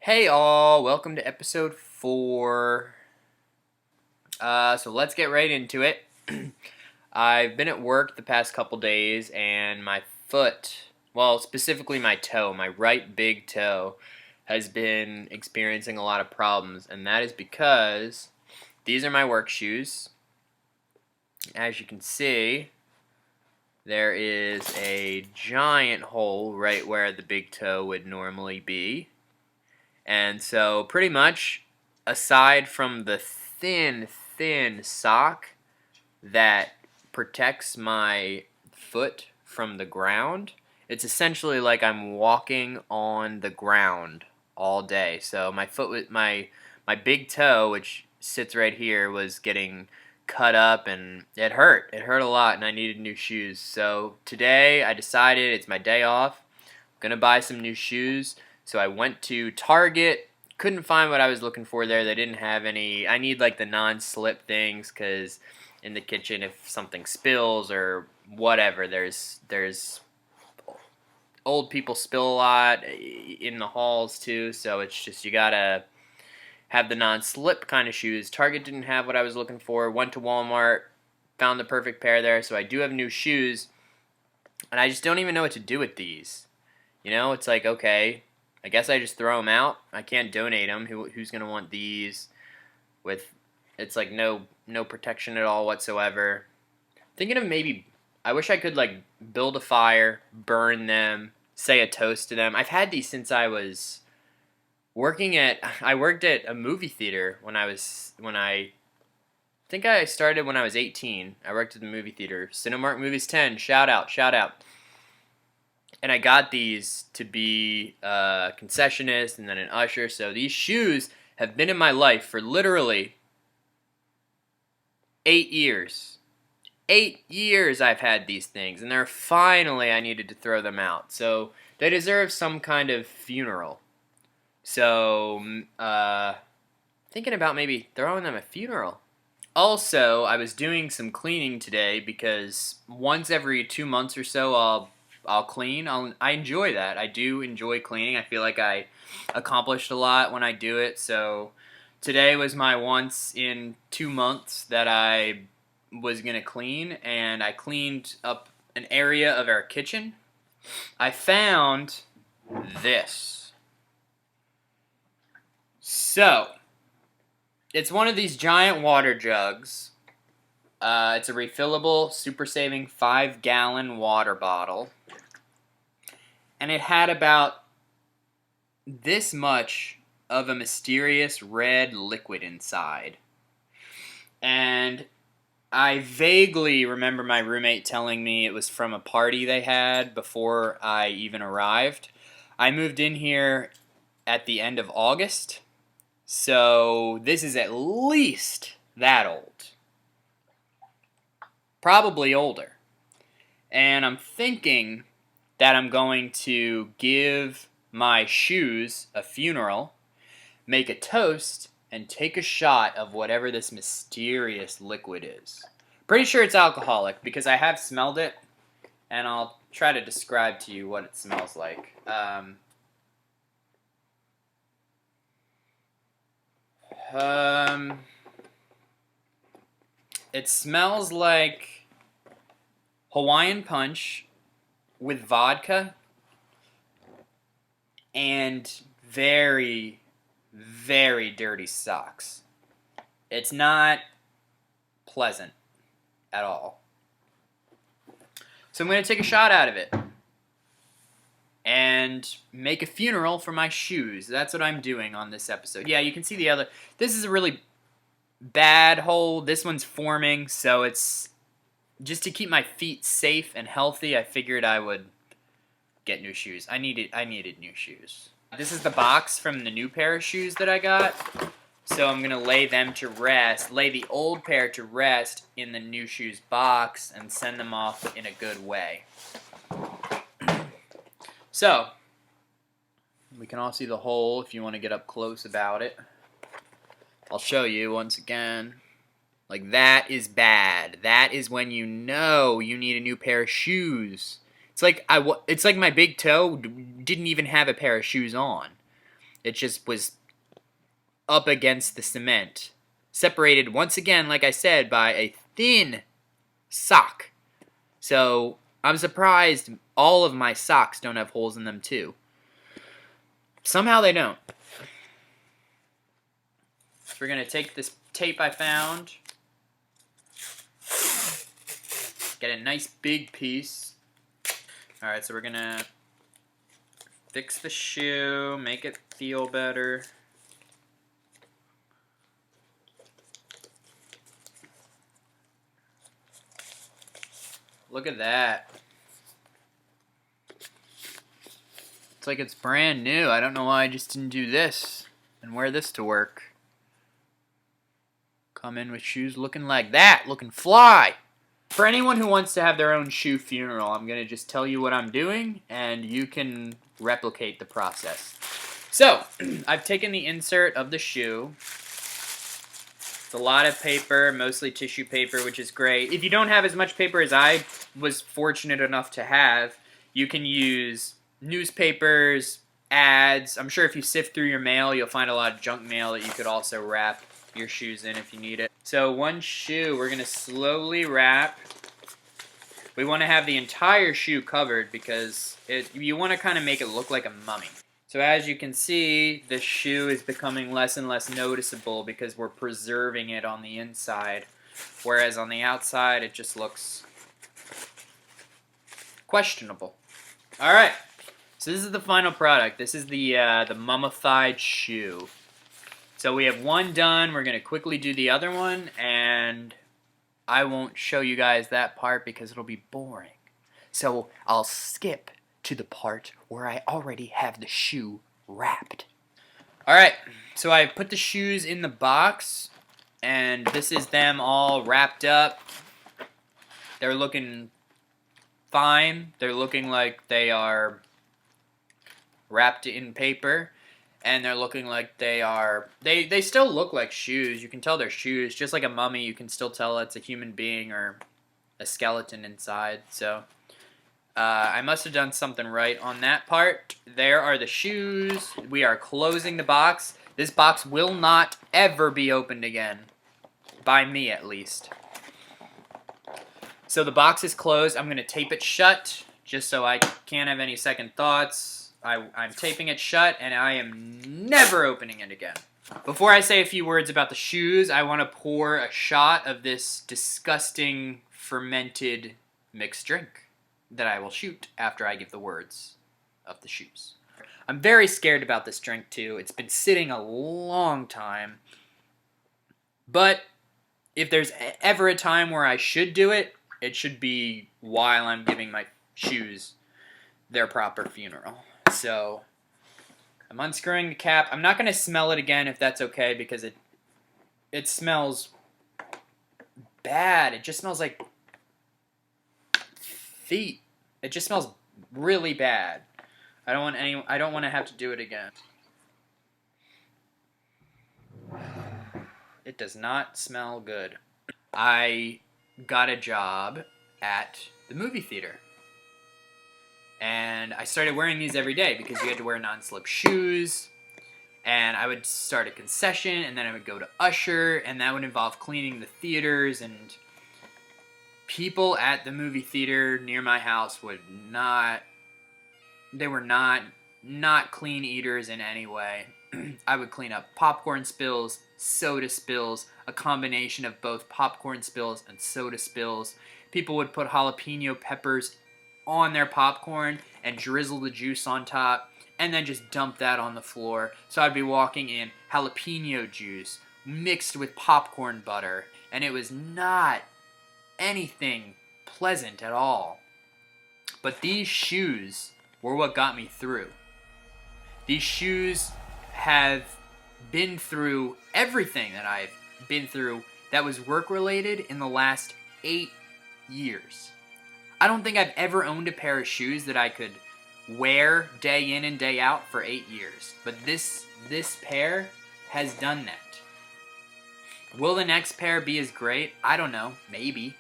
Hey all, welcome to episode 4. So let's get right into it. I've been at work the past couple days and my foot, well, specifically my toe, my right big toe, has been experiencing a lot of problems, and that is because these are my work shoes. As you can see, there is a giant hole right where the big toe would normally be. And so, pretty much, aside from the thin sock that protects my foot from the ground, it's essentially like I'm walking on the ground all day. So my foot, my big toe, which sits right here, was getting cut up, and it hurt. It hurt a lot, and I needed new shoes. So today I decided it's my day off. I'm gonna buy some new shoes. So I went to Target. Couldn't find what I was looking for there. They didn't have any. I need like the non-slip things because in the kitchen, if something spills or whatever, there's old people spill a lot in the halls too. So it's just you gotta have the non-slip kind of shoes. Target didn't have what I was looking for. Went to Walmart, found the perfect pair there. So I do have new shoes, and I just don't even know what to do with these. It's like, okay, I guess I just throw them out. I can't donate them. Who's gonna want these with? It's like no protection at all whatsoever. Thinking of maybe, I wish I could like build a fire, burn them, say a toast to them. I've had these since I was working at. I worked at a movie theater when I think I started when I was 18. I worked at the movie theater, Cinemark Movies 10. Shout out, shout out. And I got these to be a concessionist and then an usher. So these shoes have been in my life for literally 8 years. 8 years I've had these things, and they're finally I needed to throw them out. So they deserve some kind of funeral. So thinking about maybe throwing them a funeral. Also, I was doing some cleaning today because once every 2 months or so I'll clean. I enjoy that. I do enjoy cleaning. I feel like I accomplished a lot when I do it. So today was my once in 2 months that I was going to clean, and I cleaned up an area of our kitchen. I found this. So, it's one of these giant water jugs. It's a refillable, super saving 5-gallon water bottle. And it had about this much of a mysterious red liquid inside. And I vaguely remember my roommate telling me it was from a party they had before I even arrived. I moved in here at the end of August, so this is at least that old. Probably older. And I'm thinking that I'm going to give my shoes a funeral, make a toast, and take a shot of whatever this mysterious liquid is. Pretty sure it's alcoholic because I have smelled it, and I'll try to describe to you what it smells like. It smells like Hawaiian Punch with vodka and very, very dirty socks. It's not pleasant at all. So I'm going to take a shot out of it and make a funeral for my shoes. That's what I'm doing on this episode. Yeah, you can see the other. This is a really bad hole. This one's forming, so it's just to keep my feet safe and healthy. I figured I would get new shoes. I needed new shoes. This is the box from the new pair of shoes that I got. So I'm going to lay them to rest, lay the old pair to rest in the new shoes box, and send them off in a good way. So, we can all see the hole if you want to get up close about it. I'll show you once again. Like, that is bad. That is when you know you need a new pair of shoes. It's like my big toe didn't even have a pair of shoes on. It just was up against the cement, separated once again, like I said, by a thin sock. So I'm surprised all of my socks don't have holes in them too. Somehow they don't. So we're going to take this tape I found, get a nice big piece. Alright, so we're going to fix the shoe, make it feel better. Look at that. It's like it's brand new. I don't know why I just didn't do this and wear this to work. Come in with shoes looking like that, looking fly. For anyone who wants to have their own shoe funeral, I'm going to just tell you what I'm doing, and you can replicate the process. So, I've taken the insert of the shoe. It's a lot of paper, mostly tissue paper, which is great. If you don't have as much paper as I was fortunate enough to have, you can use newspapers, ads. I'm sure if you sift through your mail, you'll find a lot of junk mail that you could also wrap your shoes in if you need it. So one shoe we're going to slowly wrap. We want to have the entire shoe covered because you want to kind of make it look like a mummy. So as you can see, the shoe is becoming less and less noticeable because we're preserving it on the inside, whereas on the outside it just looks questionable. Alright, so this is the final product. This is the mummified shoe. So we have one done. We're going to quickly do the other one, and I won't show you guys that part because it'll be boring. So I'll skip to the part where I already have the shoe wrapped. Alright, so I put the shoes in the box, and this is them all wrapped up. They're looking fine. They're looking like they are wrapped in paper. And they're looking like they are, they still look like shoes. You can tell they're shoes. Just like a mummy, you can still tell it's a human being or a skeleton inside. So, I must have done something right on that part. There are the shoes. We are closing the box. This box will not ever be opened again. By me, at least. So the box is closed. I'm going to tape it shut, just so I can't have any second thoughts. I'm taping it shut, and I am never opening it again. Before I say a few words about the shoes, I want to pour a shot of this disgusting fermented mixed drink that I will shoot after I give the words of the shoes. I'm very scared about this drink, too. It's been sitting a long time. But if there's ever a time where I should do it, it should be while I'm giving my shoes their proper funeral. So, I'm unscrewing the cap. I'm not going to smell it again if that's okay, because it smells bad. It just smells like feet. It just smells really bad. I don't want to have to do it again. It does not smell good. I got a job at the movie theater. And I started wearing these every day because you had to wear non-slip shoes. And I would start a concession, and then I would go to usher, and that would involve cleaning the theaters. And people at the movie theater near my house would not, they were not clean eaters in any way. I would clean up popcorn spills, soda spills, a combination of both popcorn spills and soda spills. People would put jalapeno peppers on their popcorn and drizzle the juice on top and then just dump that on the floor. So I'd be walking in jalapeno juice mixed with popcorn butter, and it was not anything pleasant at all. But these shoes were what got me through. These shoes have been through everything that I've been through that was work-related in the last 8 years. I don't think I've ever owned a pair of shoes that I could wear day in and day out for 8 years. But this pair has done that. Will the next pair be as great? I don't know. Maybe.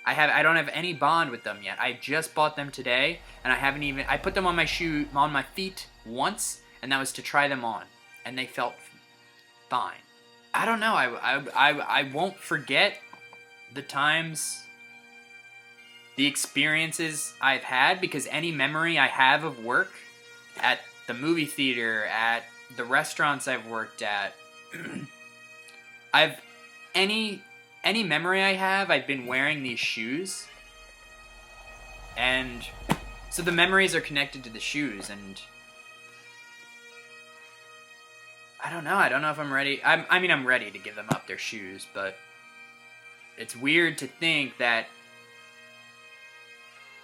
I don't have any bond with them yet. I just bought them today, and I put them on my feet once, and that was to try them on, and they felt fine. I don't know. I won't forget the times, the experiences I've had, because any memory I have of work at the movie theater, at the restaurants I've worked at, I've any memory I have, I've been wearing these shoes, and so the memories are connected to the shoes, and I don't know. I don't know if I'm ready. I mean, I'm ready to give them up their shoes, but it's weird to think that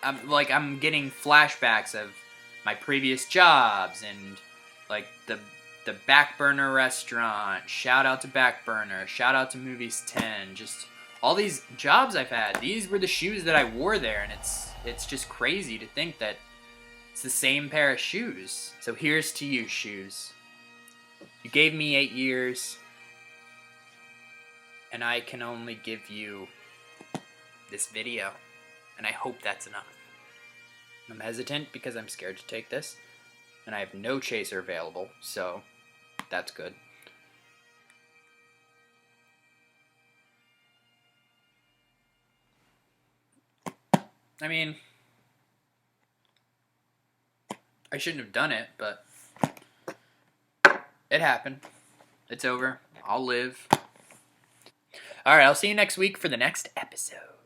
I'm getting flashbacks of my previous jobs and like the Backburner restaurant. Shout out to Backburner. Shout out to Movies 10. Just all these jobs I've had. These were the shoes that I wore there, and it's just crazy to think that it's the same pair of shoes. So here's to you, shoes. You gave me 8 years, and I can only give you this video, and I hope that's enough. I'm hesitant because I'm scared to take this, and I have no chaser available, so that's good. I mean, I shouldn't have done it, but it happened. It's over. I'll live. Alright, I'll see you next week for the next episode.